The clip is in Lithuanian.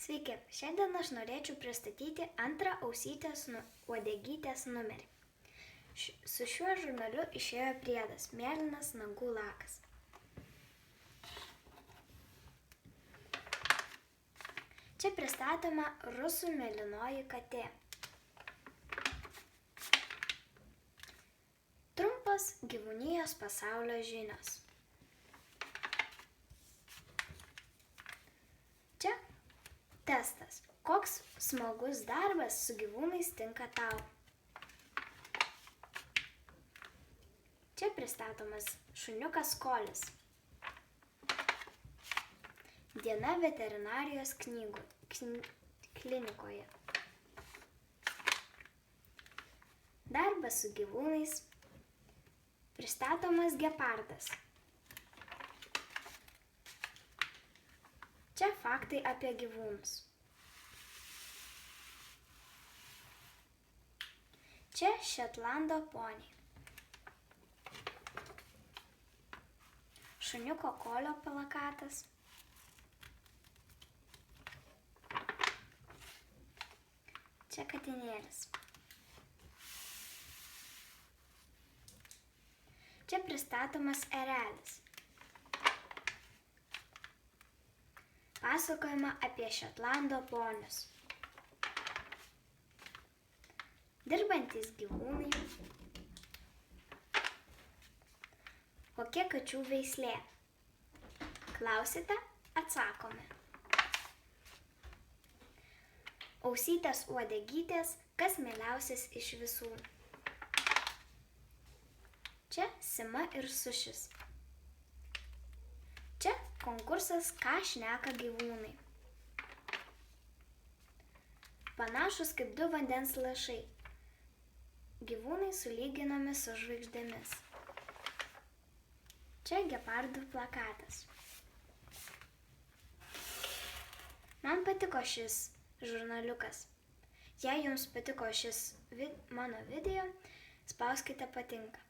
Sveiki, šiandien aš norėčiau pristatyti antrą ausytės uodegytės numerį. Su šiuo žurnaliu išėjo priedas Mėlynas nagų lakas. Čia pristatoma rusų mėlynoji katė. Trumpas gyvūnijos pasaulio žinios. Čia testas. Koks smagus darbas su gyvūnais tinka tau? Čia pristatomas šuniukas Kolis. Diena veterinarijos klinikoje. Darbas su gyvūnais. Pristatomas gepardas. Čia faktai apie gyvūnus. Čia Šetlando poniai. Šuniuko Kolio plakatas. Čia katinėlis. Čia pristatomas erelis. Pasakojama apie Šetlando ponius. Dirbantys gyvūnai. Kokia kačių veislė? Klausite? Atsakome. Ausytės uodegytės, kas mieliausias iš visų? Čia Sima ir Sušis. Čia konkursas Ką šneka gyvūnai. Panašus kaip du vandens lašai. Gyvūnai sulyginami su žvaigždėmis. Čia gepardų plakatas. Man patiko šis žurnaliukas. Jei jums patiko šis mano video, spauskite patinka.